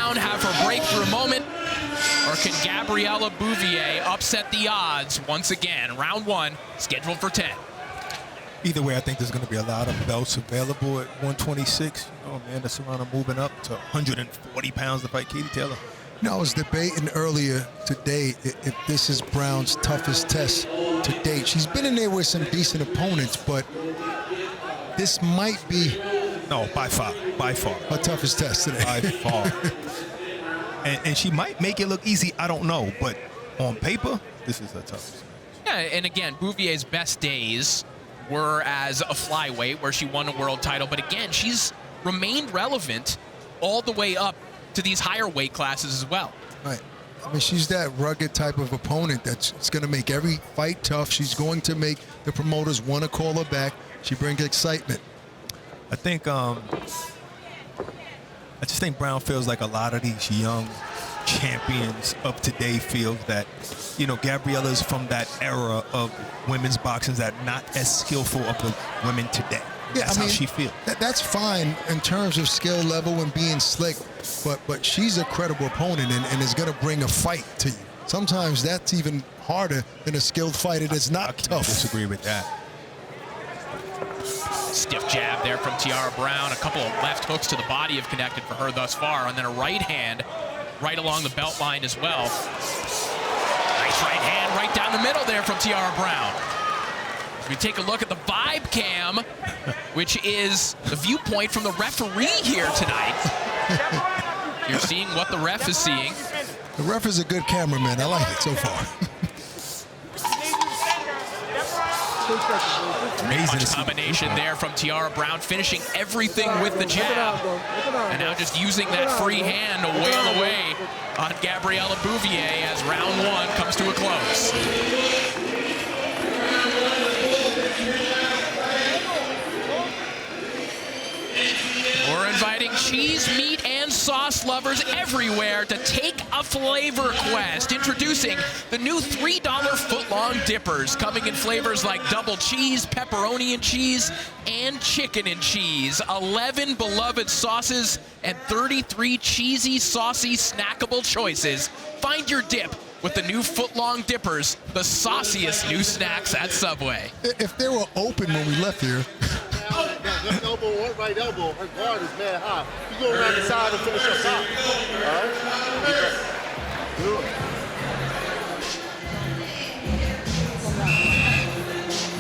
Brown have her breakthrough moment? Or can Gabriela Bouvier upset the odds once again? Round 1, scheduled for 10. Either way, I think there's going to be a lot of belts available at 126. You know, Amanda Serrano moving up to 140 pounds to fight Katie Taylor. You know, I was debating earlier today if this is Brown's toughest test to date. She's been in there with some decent opponents, but this might be... No, by far. Her toughest test today. By far. and she might make it look easy, I don't know, but on paper, this is her toughest. Yeah, and again, Bouvier's best days were as a flyweight where she won a world title, but again, she's remained relevant all the way up to these higher weight classes as well. Right. I mean, she's that rugged type of opponent that's going to make every fight tough. She's going to make the promoters want to call her back. She brings excitement. I think, I just think Brown feels like a lot of these young champions of today feel that, you know, Gabriela's from that era of women's boxing that not as skillful of the women today. Yeah, That's I mean, how she feels. That's fine in terms of skill level and being slick, but she's a credible opponent and is going to bring a fight to you. Sometimes that's even harder than a skilled fighter that's not tough. I disagree with that. Stiff jab there from Tiara Brown. A couple of left hooks to the body have connected for her thus far, and then a right hand right along the belt line as well. Nice right hand right down the middle there from Tiara Brown. As we take a look at the vibe cam, which is the viewpoint from the referee here tonight. You're seeing what the ref is seeing. The ref is a good cameraman. I like it so far. Much combination there from Tiara Brown, finishing everything with the jab. And now just using that free hand to wail away on Gabriela Bouvier as round 1 comes to a close. We're inviting cheese, meat, and sauce lovers everywhere to take a flavor quest. Introducing the new $3 footlong dippers, coming in flavors like double cheese, pepperoni and cheese, and chicken and cheese. 11 beloved sauces and 33 cheesy, saucy, snackable choices. Find your dip with the new footlong dippers, the sauciest new snacks at Subway. If they were open when we left here. Left elbow, right elbow, her guard is mad high. You go around the side and finish your top. All right?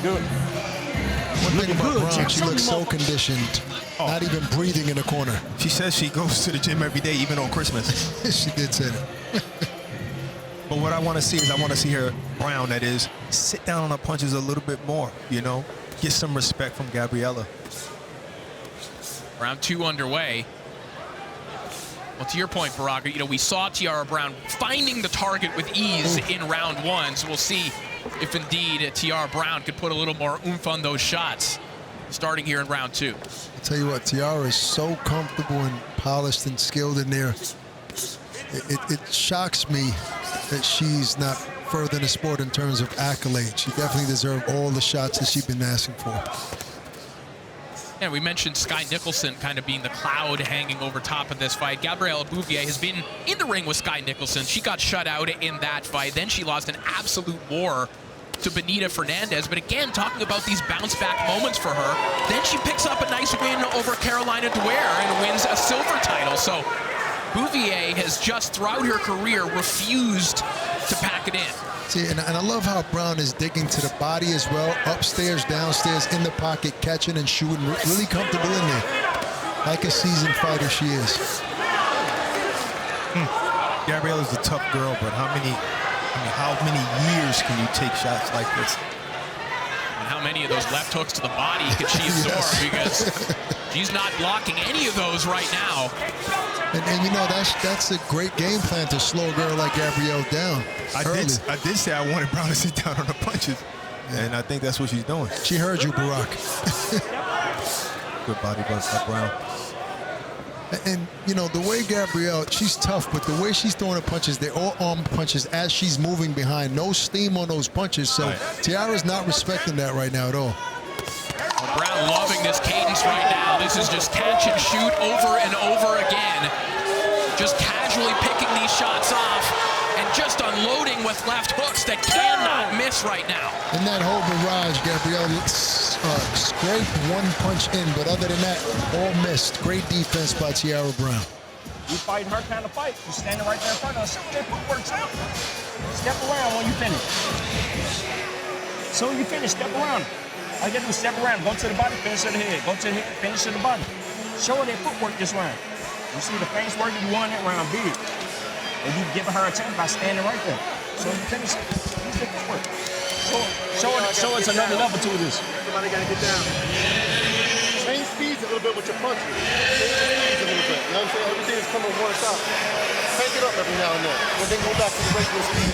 Good. One thing about Brown, she looks so conditioned, not even breathing in the corner. She says she goes to the gym every day, even on Christmas. She did say that. But what I want to see is I want to see her, Brown, that is, sit down on her punches a little bit more, you know? Get some respect from Gabriela. Round 2 underway. Well, to your point, Barack, you know, we saw Tiara Brown finding the target with ease in round 1, so we'll see if indeed Tiara Brown could put a little more oomph on those shots starting here in round 2. I'll tell you what, Tiara is so comfortable and polished and skilled in there. It shocks me that she's not further in the sport in terms of accolades. She definitely deserved all the shots that she's been asking for. Yeah, we mentioned Skye Nicholson kind of being the cloud hanging over top of this fight. Gabriela Bouvier has been in the ring with Skye Nicholson. She got shut out in that fight. Then she lost an absolute war to Benita Fernandez. But again, talking about these bounce-back moments for her, then she picks up a nice win over Carolina Dwyer and wins a silver title. So Bouvier has just, throughout her career, refused to pack it in. See, and I love how Brown is digging to the body as well, upstairs, downstairs, in the pocket, catching and shooting, really comfortable in there, like a seasoned fighter she is. Gabriela's a tough girl, but how many years can you take shots like this? And how many of those left hooks to the body could she absorb? Because she's not blocking any of those right now. And you know, that's a great game plan to slow a girl like Gabrielle down. I did say I wanted Brown to sit down on the punches, and I think that's what she's doing. She heard you, Barack. Good body by Brown. And, you know, the way Gabrielle, she's tough, but the way she's throwing her punches, they're all arm punches as she's moving behind. No steam on those punches, so right. Tiara's not respecting that right now at all. Well, Brown loving this cadence right now. This is just catch and shoot over and over again. just casually picking these shots off and just unloading with left hooks that cannot miss right now. In that whole barrage, Gabriela scraped one punch in, but other than that, all missed. Great defense by Tiara Brown. You fighting her kind of fight. You standing right there in front of her. Some of their footwork's out. Step around when you finish. So when you finish, step around. All you gotta do is step around. Go to the body, finish to the head. Go to the head, finish to the body. Show her their footwork this round. You see the face work, you won that round big. And you giving her a chance by standing right there. So you finish, use the footwork. Show us another level to this. Somebody gotta get down. Change speeds a little bit with your punches. Change speeds a little bit. You know what I'm saying? Everything is coming one shot. Crank it up every now and then. And then go back to the regular speed.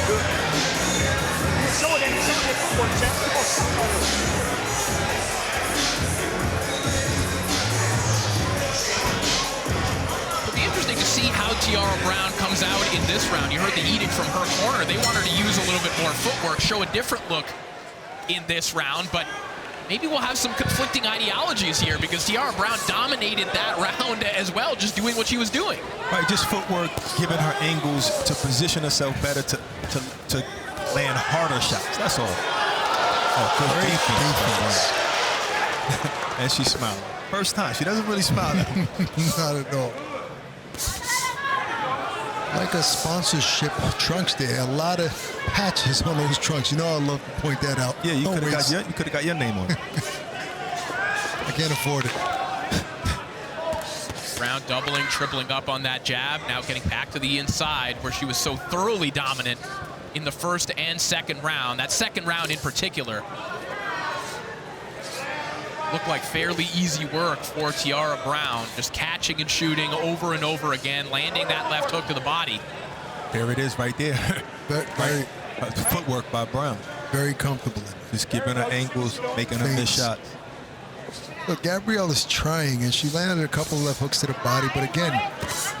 Good. Show her that footwork, champ. Come on, show her. Interesting to see how Tiara Brown comes out in this round. You heard the edict from her corner. They want her to use a little bit more footwork, show a different look in this round, but maybe we'll have some conflicting ideologies here because Tiara Brown dominated that round as well, just doing what she was doing. Right, just footwork, giving her angles to position herself better to land harder shots. That's all. Oh, good defense. And she's smiling. First time. She doesn't really smile at me. Not at all. Like a sponsorship trunks there. A lot of patches on those trunks. You know I love to point that out. Yeah, you could have got your name on it. I can't afford it. Brown doubling, tripling up on that jab. Now getting back to the inside where she was so thoroughly dominant in the first and second round. That second round in particular looked like fairly easy work for Tiara Brown, just catching and shooting over and over again, landing that left hook to the body. There it is right there. Very footwork by Brown. Very comfortable. Just giving her angles, making her miss shots. Look, Gabriela's trying, and she landed a couple left hooks to the body, but again,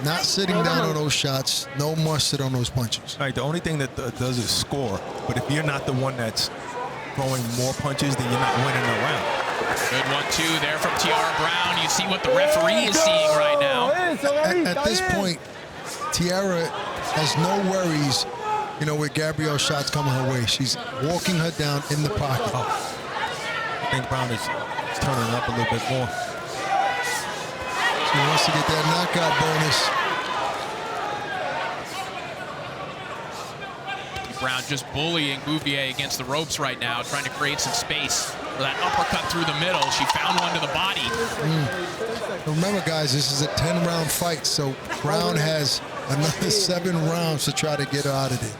not sitting down on those shots, no mustard on those punches. All right, the only thing that does is score, but if you're not the one that's throwing more punches, then you're not winning the round. Good 1-2 there from Tiara Brown. You see what the referee is seeing right now. At this point, Tiara has no worries, you know, with Gabrielle's shots coming her way. She's walking her down in the pocket. I think Brown is turning up a little bit more. She wants to get that knockout bonus. Brown just bullying Bouvier against the ropes right now, trying to create some space for that uppercut through the middle. She found one to the body. Remember, guys, this is a 10-round fight, so Brown has another 7 rounds to try to get her out of there.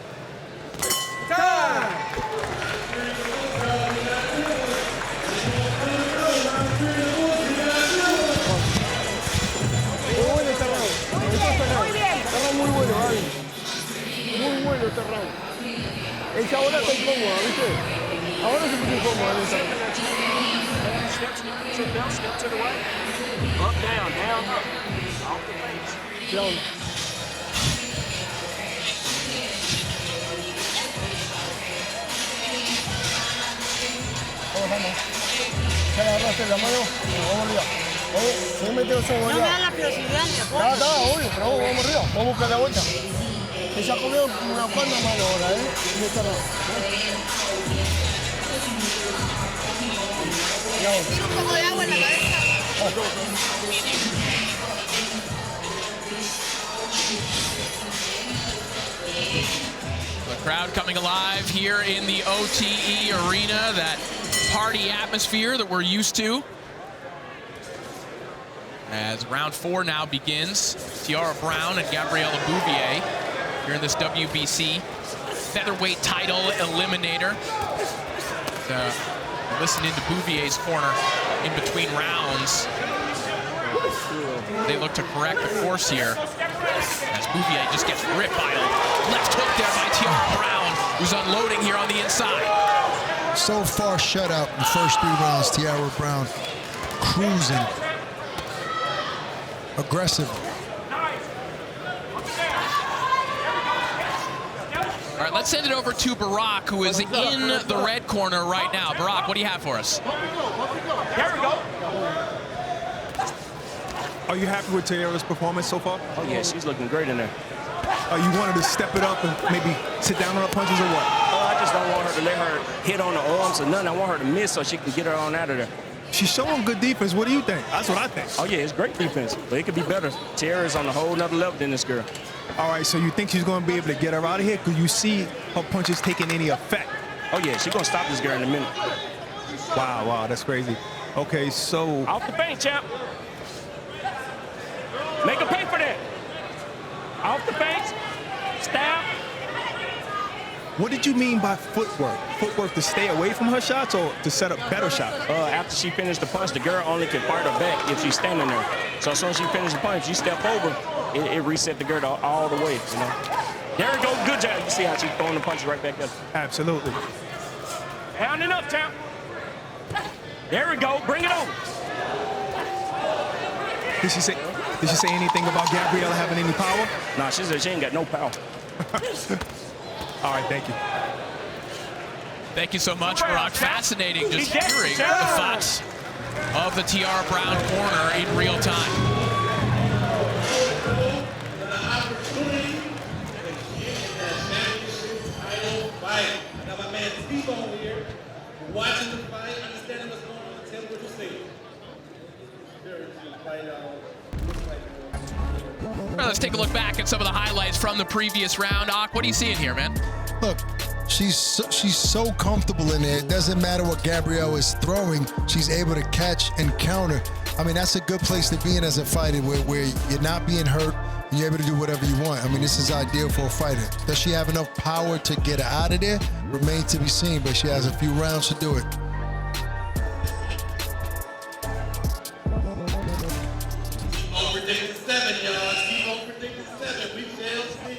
Esa ahora está incómoda, ¿viste? Ahora se puso incómoda. Step to the right. Up, down, down, up. Off the face. Down. Vamos. Se agarraste la mano. Vamos arriba. Vamos. Se mete los ojos No allá. me da la velocidad, Está, obvio, pero vamos arriba. Vamos a buscar la vuelta. Ella comió una cuanta mano ahora, ¿eh? Y esta no. Tiene un poco de agua en la cabeza. The crowd coming alive here in the OTE arena, that party atmosphere that we're used to. As round 4 now begins, Tiara Brown and Gabriela Bouvier here in this WBC featherweight title eliminator. Listen into Bouvier's corner in between rounds. They look to correct the course here as Bouvier just gets ripped by a left hook there by Tiara Brown, who's unloading here on the inside. So far shutout in the first 3 rounds. Tiara Brown cruising, aggressive. All right, Let's send it over to Barack, who is in the red corner right now. Barack, what do you have for us? There we go. Are you happy with Tiara's performance so far? Oh, yeah, she's looking great in there. You wanted to step it up and maybe sit down on her punches or what? I just don't want her to let her hit on the arms or nothing. I want her to miss so she can get her on out of there. She's showing good defense. What do you think? That's what I think. Oh, yeah, it's great defense, but it could be better. Tiara's on a whole nother level than this girl. All right, so you think she's going to be able to get her out of here? Could you see her punches taking any effect? Oh, yeah, she's going to stop this girl in a minute. Wow, that's crazy. Okay, so... Off the paint, champ. Make her pay for that. Off the paint. Stab. What did you mean by footwork? Footwork to stay away from her shots or to set up better shots? After she finished the punch, the girl only can fight her back if she's standing there. So as soon as she finished the punch, you step over, it reset the girl all the way, you know. There we go, good job. You see how she's throwing the punches right back up. Absolutely. Pounding up, champ. There we go, bring it over. Did she say anything about Gabriela having any power? Nah, she said she ain't got no power. All right, thank you. Thank you so much, Barack. Fascinating just hearing the thoughts of the Tiara Brown corner in real time. Watching the fight, understanding what's going on, tell me what you see. Well, let's take a look back at some of the highlights from the previous round. Ak, what are you seeing here, man? Look, she's so comfortable in there. It doesn't matter what Gabrielle is throwing. She's able to catch and counter. I mean, that's a good place to be in as a fighter where you're not being hurt and you're able to do whatever you want. I mean, this is ideal for a fighter. Does she have enough power to get her out of there? Remains to be seen, but she has a few rounds to do it. Predicted 7, y'all. Steve predicted 7. We shall see.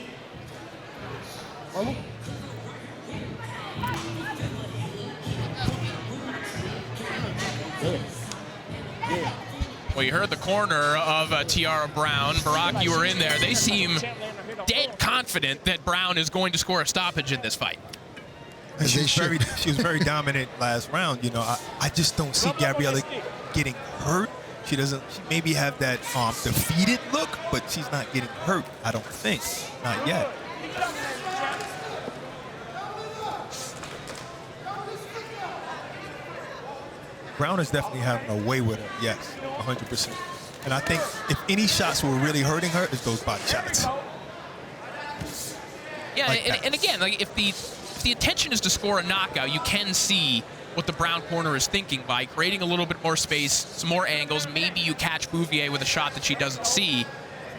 Well, you heard the corner of Tiara Brown. Barack, you were in there. They seem dead confident that Brown is going to score a stoppage in this fight. She was very dominant last round. You know, I just don't see Gabriela getting hurt. She maybe have that defeated look, but she's not getting hurt, I don't think. Not yet. Brown is definitely having a way with her, yes, 100%. And I think if any shots were really hurting her, it's those body shots. Yeah, Like and again, like if the intention is to score a knockout, you can see what the Brown corner is thinking by creating a little bit more space, some more angles. Maybe you catch Bouvier with a shot that she doesn't see.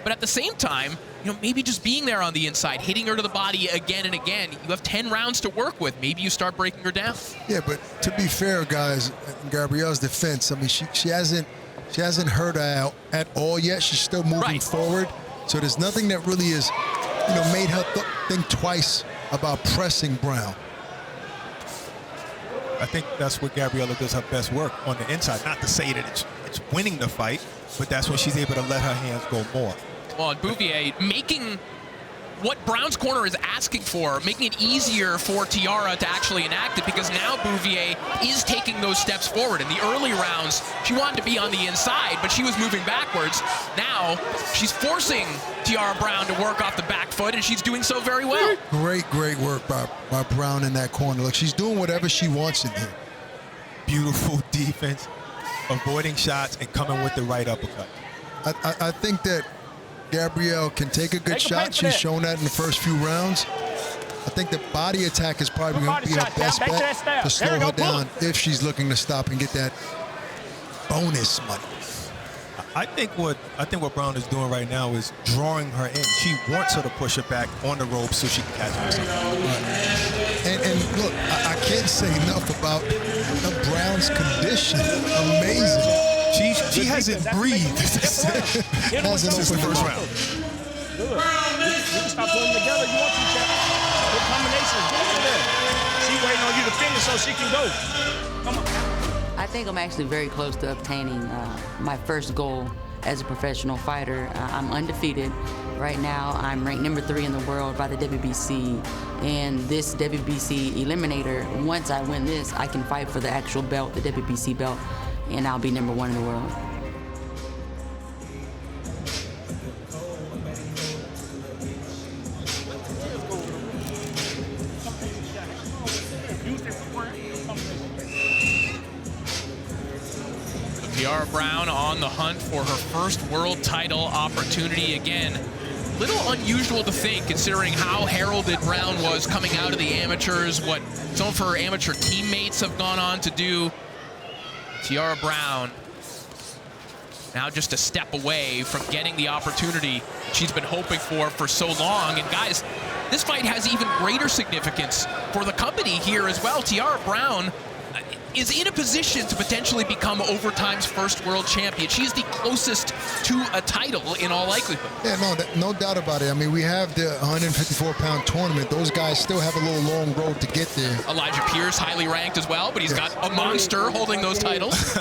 But at the same time, you know, maybe just being there on the inside, hitting her to the body again and again. You have 10 rounds to work with. Maybe you start breaking her down. Yeah, but to be fair, guys, in Gabrielle's defense, I mean, she hasn't hurt her out at all yet. She's still moving forward. So there's nothing that really is, you know, made her think twice about pressing Brown. I think that's where Gabriela does her best work, on the inside. Not to say that it's winning the fight, but that's when she's able to let her hands go more. Well, and Bouvier making what Brown's corner is asking for, making it easier for Tiara to actually enact it, because now Bouvier is taking those steps forward. In the early rounds, she wanted to be on the inside, but she was moving backwards. Now, she's forcing Tiara Brown to work off the back foot, and she's doing so very well. Great work by Brown in that corner. Look, she's doing whatever she wants in here. Beautiful defense, avoiding shots and coming with the right uppercut. I think that Gabrielle can take a good shot. She's shown that in the first few rounds. I think the body attack is probably going to be her best bet to slow her down if she's looking to stop and get that bonus money. I think what Brown is doing right now is drawing her in. She wants her to push her back on the ropes so she can catch herself. And look, I can't say enough about Brown's condition. Amazing. She hasn't breathed since the first round. Good. You can stop putting them together. You want to, Chap. Good combinations. Get over there. She waiting on you to finish so she can go. Come on. I think I'm actually very close to obtaining my first goal as a professional fighter. I'm undefeated. Right now, I'm ranked number 3 in the world by the WBC. And this WBC Eliminator, once I win this, I can fight for the actual belt, the WBC belt, and I'll be number 1 in the world. Tiara Brown on the hunt for her first world title opportunity again. Little unusual to think, considering how heralded Brown was coming out of the amateurs, what some of her amateur teammates have gone on to do. Tiara Brown now just a step away from getting the opportunity she's been hoping for so long. And guys, this fight has even greater significance for the company here as well. Tiara Brown is in a position to potentially become Overtime's first world champion. She's the closest to a title in all likelihood. Yeah, no doubt about it. I mean, we have the 154-pound tournament. Those guys still have a little long road to get there. Elijah Pierce, highly ranked as well, but he's got a monster holding those titles.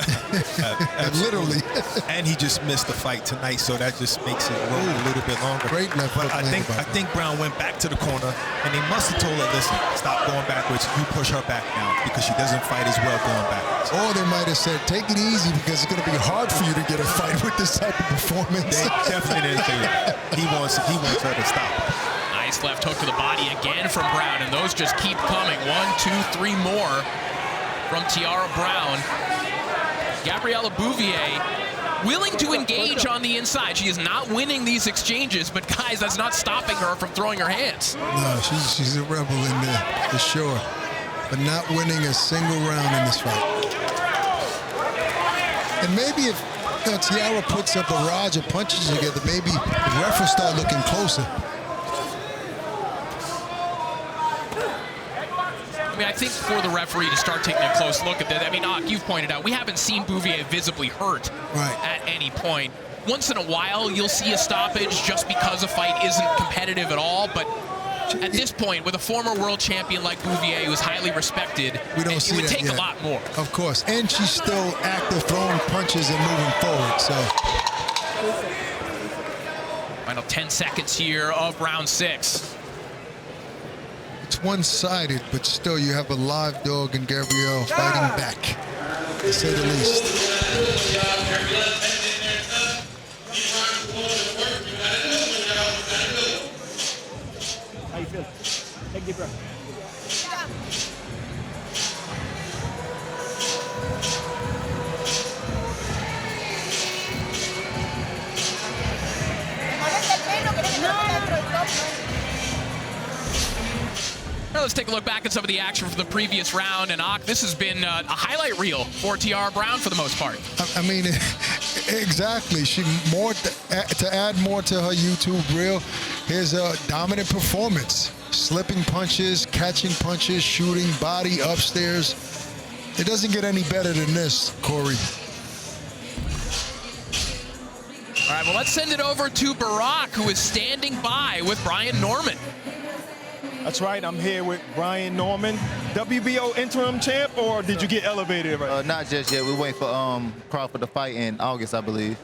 Literally. And he just missed the fight tonight, so that just makes it roll a little bit longer. Great left But hook I think Brown went back to the corner, and they must have told her, listen, stop going backwards. You push her back now, because she doesn't fight as well going backwards. Or they might have said, take it easy because it's going to be hard for you to get a fight with this type of performance. They definitely didn't say that. He wants her to stop. Nice left hook to the body again from Brown, and those just keep coming. 1, 2, 3 more from Tiara Brown. Gabriela Bouvier willing to engage on the inside. She is not winning these exchanges, but guys, that's not stopping her from throwing her hands. No, she's a rebel in there, for sure. But not winning a single round in this fight. And maybe if Tiara puts a barrage of punches together, maybe the ref will start looking closer. I mean, I think for the referee to start taking a close look at that, I mean, you've pointed out, we haven't seen Bouvier visibly hurt at any point. Once in a while, you'll see a stoppage just because a fight isn't competitive at all, but at this point, with a former world champion like Bouvier, who's highly respected, we don't see it would that take yet. a lot more. Of course, and she's still active, throwing punches and moving forward. So, final 10 seconds here of round 6. It's one-sided, but still, you have a live dog in Gabrielle fighting back, to say the least. How you feel? Take a deep breath. Now let's take a look back at some of the action from the previous round. And this has been a highlight reel for Tiara Brown for the most part. I mean, exactly. She more to add more to her YouTube reel. Here's a dominant performance. Slipping punches, catching punches, shooting, body upstairs. It doesn't get any better than this, Corey. All right, well, let's send it over to Barack, who is standing by with Brian Norman. That's right, I'm here with Brian Norman. WBO interim champ, or did you get elevated already? Not just yet. We're waiting for Crawford to fight in August, I believe.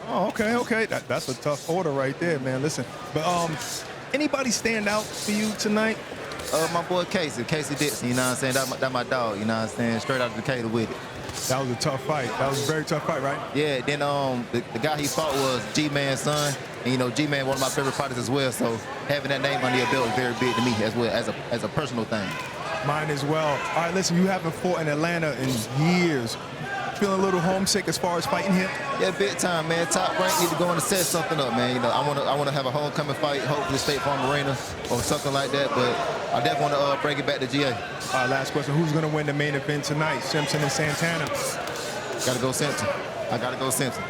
Oh, okay. That's a tough order right there, man. Listen, but anybody stand out for you tonight? My boy Casey Dixon, you know what I'm saying? That's my dog, you know what I'm saying? Straight out of Decatur with it. That was a tough fight. That was a very tough fight, right? Yeah, then the guy he fought was G-Man's son. And, you know, G-Man, one of my favorite fighters as well. So having that name under your belt is very big to me as well, as a personal thing. Mine as well. All right, listen, you haven't fought in Atlanta in years. Feeling a little homesick as far as fighting here? Yeah, big time, man. Top Rank need to go in and set something up, man. You know, I want to have a homecoming fight, hopefully State Farm Arena or something like that. But I definitely want to bring it back to GA. All right, last question. Who's going to win the main event tonight, Simpson and Santana? Got to go Simpson. I got to go Simpson.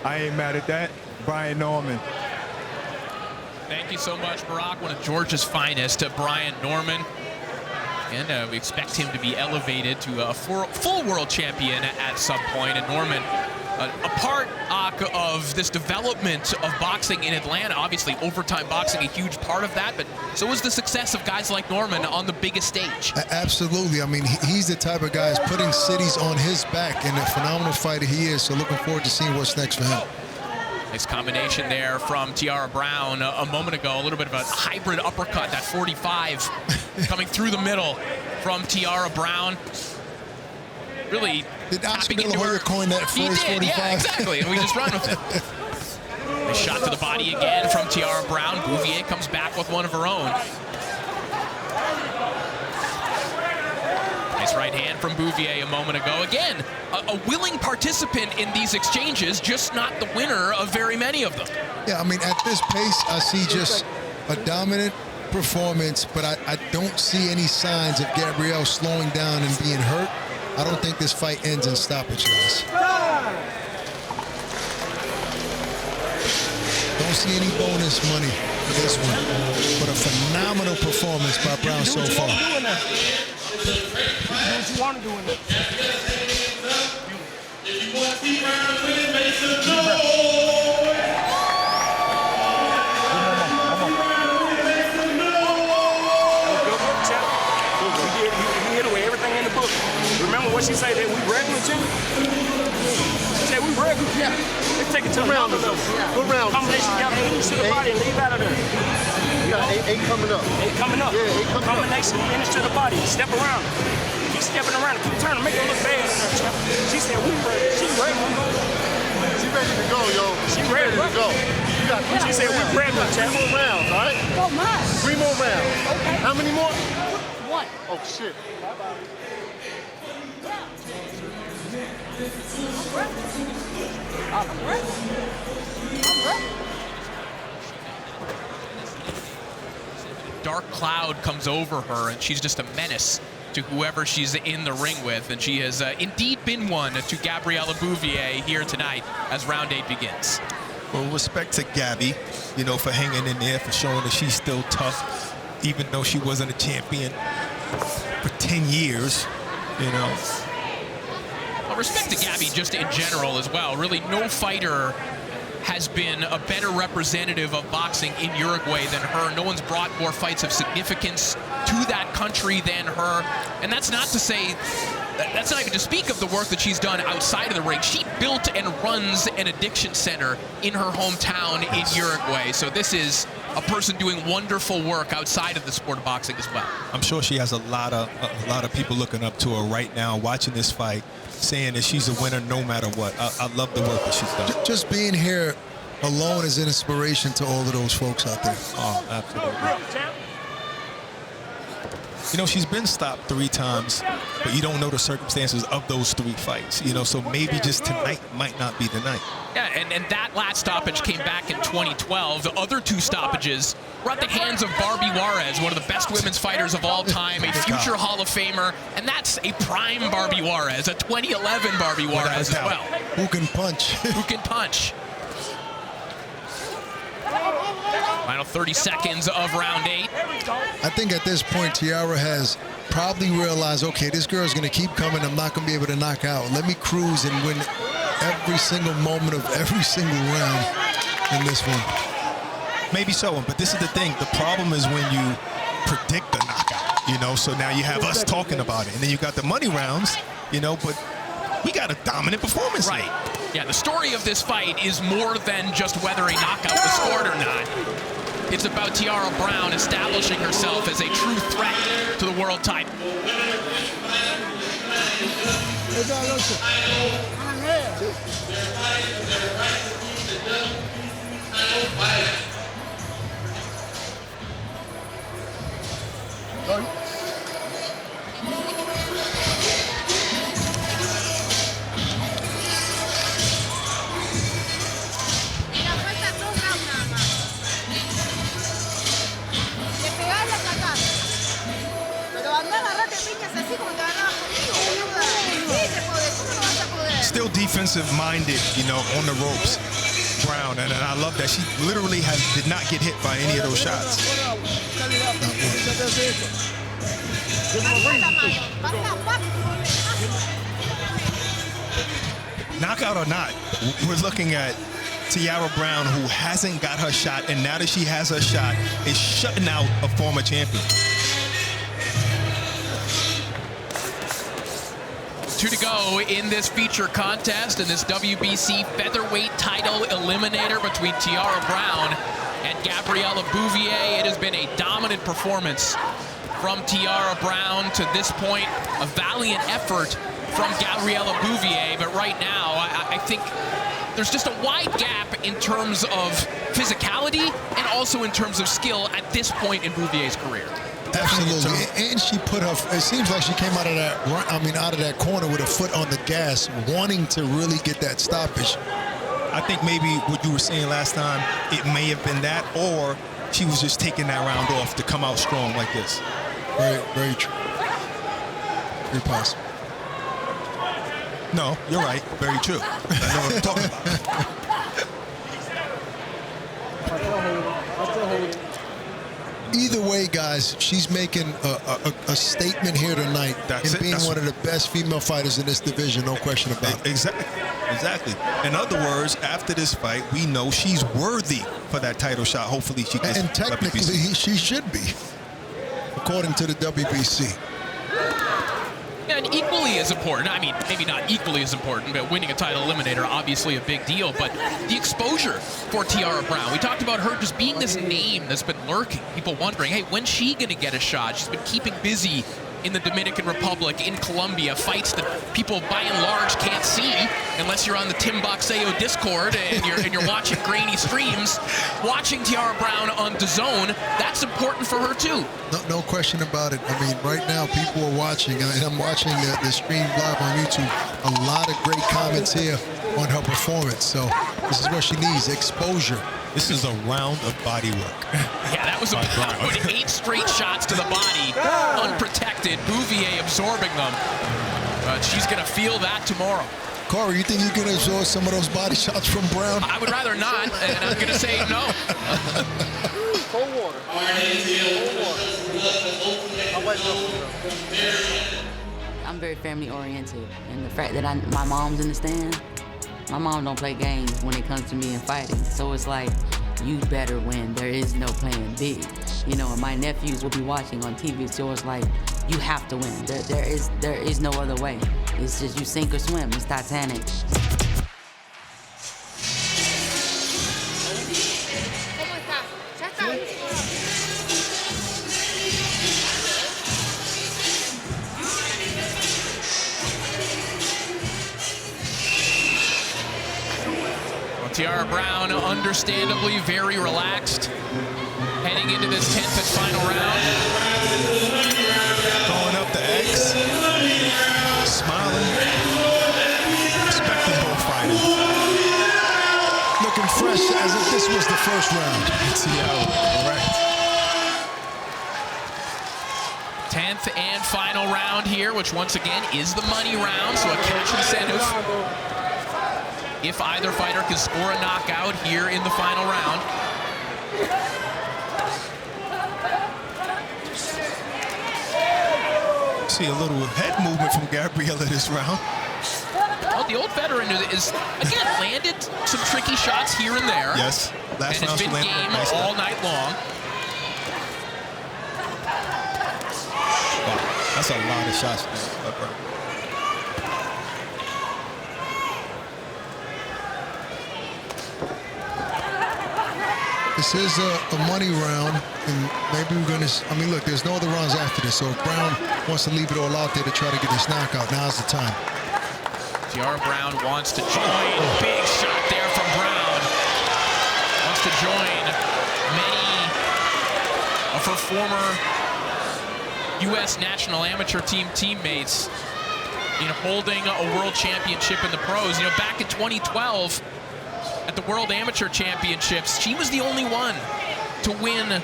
I ain't mad at that. Brian Norman. Thank you so much, Barack. One of Georgia's finest, Brian Norman. And we expect him to be elevated to a full world champion at some point. And Norman, a part of this development of boxing in Atlanta. Obviously, overtime boxing, a huge part of that. But so was the success of guys like Norman on the biggest stage. Absolutely. I mean, he's the type of guy who's putting cities on his back, and a phenomenal fighter he is. So looking forward to seeing what's next for him. Nice combination there from Tiara Brown a moment ago. A little bit of a hybrid uppercut, that 45 coming through the middle from Tiara Brown. Really Did tapping Oscar De La into her. Hoya coin that He phrase, did, 45? yeah, exactly, and we just run with it. Nice shot to the body again from Tiara Brown. Bouvier comes back with one of her own. Nice right hand from Bouvier a moment ago. Again, a willing participant in these exchanges, just not the winner of very many of them. Yeah, I mean, at this pace, I see just a dominant performance, but I don't see any signs of Gabrielle slowing down and being hurt. I don't think this fight ends in stoppage, guys. Don't see any bonus money for this one, but a phenomenal performance by Brown so far. Do what you want to do in it. If you want to see Brown win, make some noise. You hit away everything in the book. Remember what she said, that we regular too? She said we regular. Yeah. Let's take it to another level. Good round. Combination down the to the body and leave out of there. You got eight coming up. Eight coming up. Yeah, eight coming up. Combination, finish to the body. Step around. Keep stepping around. Keep turning. Make it look bad. She said we ready. She ready. She ready to go, yo. She ready to go. You got She said we regular, champ. 3 more rounds, all right? So much. 3 more rounds. Okay. How many more? One. Oh, shit. Dark cloud comes over her, and she's just a menace to whoever she's in the ring with. And she has indeed been one to Gabriela Bouvier here tonight as round 8 begins. Well, respect to Gabby, you know, for hanging in there, for showing that she's still tough, even though she wasn't a champion for 10 years, you know. Well, respect to Gabby just in general as well. Really, no fighter has been a better representative of boxing in Uruguay than her. No one's brought more fights of significance to that country than her. And that's not to say, that's not even to speak of the work that she's done outside of the ring. She built and runs an addiction center in her hometown in Uruguay. So this is a person doing wonderful work outside of the sport of boxing as well. I'm sure she has a lot of people looking up to her right now, watching this fight, saying that she's a winner no matter what. I love the work that she's done. Just being here alone is an inspiration to all of those folks out there. Oh, absolutely. You know, she's been stopped 3 times, but you don't know the circumstances of those 3 fights. You know, so maybe just tonight might not be the night. Yeah, and that last stoppage came back in 2012. The other 2 stoppages were at the hands of Barbie Juarez, one of the best women's fighters of all time, a future Hall of Famer, and that's a prime Barbie Juarez, a 2011 Barbie Juarez as well. Who can punch? Who can punch? Final 30 seconds of round 8. I think at this point, Tiara has probably realized, okay, this girl's going to keep coming. I'm not going to be able to knock out. Let me cruise and win every single moment of every single round in this one. Maybe so, but this is the thing. The problem is when you predict a knockout, you know, so now you have us talking about it. And then you got the money rounds, you know, but we got a dominant performance. Right. Yeah, the story of this fight is more than just whether a knockout was scored or not. It's about Tiara Brown establishing herself as a true threat to the world title. Mira, falta 2 rounds nada más. Le pegás y atacás. Pero anda a agarrarte piñas así como te agarrabas conmigo, boluda. Sí se puede, ¿cómo no vas a poder? Still defensive-minded, you know, on the ropes, Brown, and I love that she literally did not get hit by any of those shots. Knockout or not, we're looking at Tiara Brown, who hasn't got her shot, and now that she has her shot, is shutting out a former champion. 2 to go in this feature contest in this WBC featherweight title eliminator between Tiara Brown and Gabriela Bouvier. It has been a dominant performance from Tiara Brown to this point. A valiant effort from Gabriela Bouvier, but right now I think there's just a wide gap in terms of physicality and also in terms of skill at this point in Bouvier's career. Absolutely, and she put her. It seems like she came out of that corner with her foot on the gas, wanting to really get that stoppage. I think maybe what you were saying last time, it may have been that, or she was just taking that round off to come out strong like this. Very, very true. Very possible. No, you're right. Very true. I know what I'm talking about. Either way, guys, she's making a statement here tonight in being one of the best female fighters in this division, no question about it. Exactly. In other words, after this fight, we know she's worthy for that title shot. Hopefully she gets. And technically, she should be, according to the WBC. And equally as important, I mean, maybe not equally as important, but winning a title eliminator, obviously a big deal, but the exposure for Tiara Brown. We talked about her just being this name that's been lurking. People wondering, hey, when's she going to get a shot? She's been keeping busy in the Dominican Republic, in Colombia, fights that people by and large can't see unless you're on the Tim Boxeo Discord and you're watching grainy streams. Watching Tiara Brown on DAZN, that's important for her too. No question about it. I mean, right now people are watching, and I'm watching the stream live on YouTube. A lot of great comments here on her performance. So this is what she needs: exposure. This is a round of body work. Yeah, that was about 8 straight shots to the body, unprotected. Bouvier absorbing them. But she's going to feel that tomorrow. Corey, you think you can absorb some of those body shots from Brown? I would rather not, and I'm going to say no. Cold water. Cold water. I'm very family oriented, and the fact that my mom's in the stand. My mom don't play games when it comes to me and fighting. So it's like, you better win. There is no playing big. You know, and my nephews will be watching on TV. So it's like, you have to win. There is no other way. It's just you sink or swim. It's Titanic. Tiara Brown, understandably very relaxed, heading into this 10th and final round. Going up the X, smiling, respecting both fighters. Looking fresh as if this was the first round. Correct. 10th and final round here, which once again is the money round, so a cash incentive if either fighter can score a knockout here in the final round. See a little head movement from Gabriela this round. Well, the old veteran is, again, landed some tricky shots here and there. Yes. Last and it's been game all night long. Wow. That's a lot of shots. This is a money round, and maybe we're going to, I mean, look, there's no other rounds after this, so if Brown wants to leave it all out there to try to get this knockout, now's the time. Tiara Brown wants to join. Big shot there from Brown. Wants to join many of her former U.S. national amateur team teammates in holding a world championship in the pros. You know, back in 2012, at the World Amateur Championships, she was the only one to win a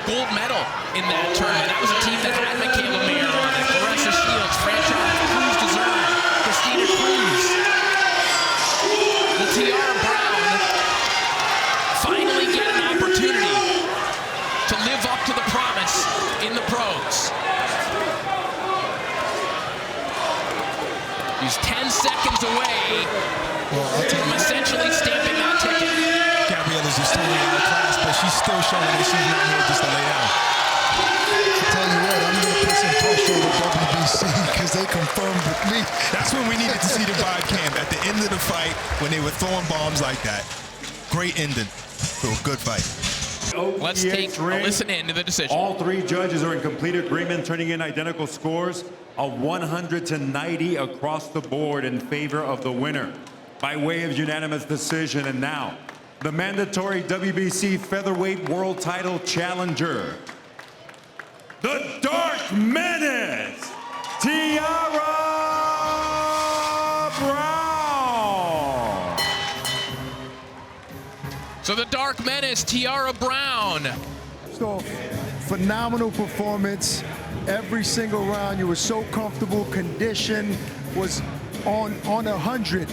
gold medal in that tournament. That was a team that had Michaela Mayer on it, Clarissa Shields, Franchise Cruz Dessert, Christina Cruz. Will Tiara Brown finally get an opportunity to live up to the promise in the pros? She's 10 seconds away from essentially stamping that ticket. Gabriela's just totally out of class, but she's still showing that she's not here just to lay down. I'll tell you what, I'm going to put some pressure on the WBC WBC because they confirmed with me. That's when we needed to see the vibe cam at the end of the fight when they were throwing bombs like that. Great ending to a good fight. Let's take a listen in to the decision. All three judges are in complete agreement, turning in identical scores of 100-90 across the board in favor of the winner by way of unanimous decision. And now, the mandatory WBC featherweight world title challenger, the Dark Menace, Tiara Brown. So the Dark Menace, Tiara Brown. So, phenomenal performance. Every single round, you were so comfortable. Condition was on 100.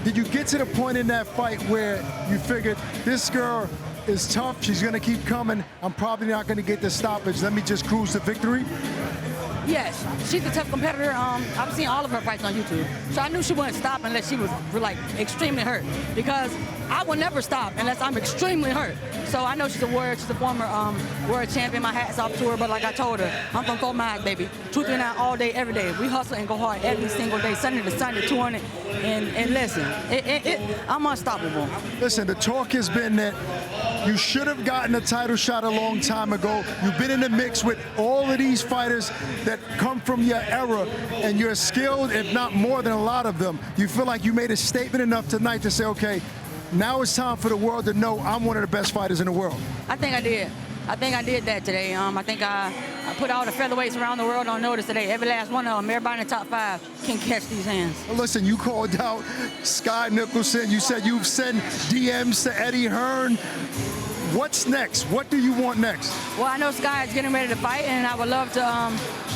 Did you get to the point in that fight where you figured this girl is tough, she's gonna keep coming, I'm probably not gonna get the stoppage, let me just cruise to victory? Yes, she's a tough competitor. I've seen all of her fights on YouTube. So I knew she wouldn't stop unless she was like extremely hurt, because I will never stop unless I'm extremely hurt. So I know she's a warrior, she's a former world champion. My hat's off to her, but like I told her, I'm from Fort Myers, baby. Truth and out all day, every day. We hustle and go hard every single day, Sunday to Sunday, 200. And listen, I'm unstoppable. Listen, the talk has been that you should have gotten a title shot a long time ago. You've been in the mix with all of these fighters that come from your era, and you're skilled, if not more than a lot of them. You feel like you made a statement enough tonight to say, okay, now it's time for the world to know I'm one of the best fighters in the world. I think I did. I think I did that today. I think I put all the featherweights around the world on notice today. Every last one of them, everybody in the top 5 can catch these hands. Well, listen, you called out Scott Nicholson. You said you've sent DMs to Eddie Hearn. What's next? What do you want next? Well, I know Sky is getting ready to fight, and I would love to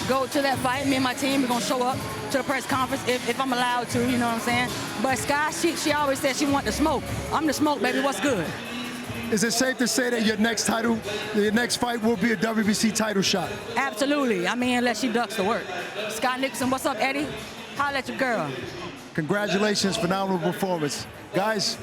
go to that fight. Me and my team are going to show up to the press conference if I'm allowed to, you know what I'm saying? But Sky, she always said she want the smoke. I'm the smoke, baby. What's good? Is it safe to say that your next fight will be a WBC title shot? Absolutely. I mean, unless she ducks the work. Scott Nicholson, what's up, Eddie? Holla at your girl. Congratulations, phenomenal performance. Guys,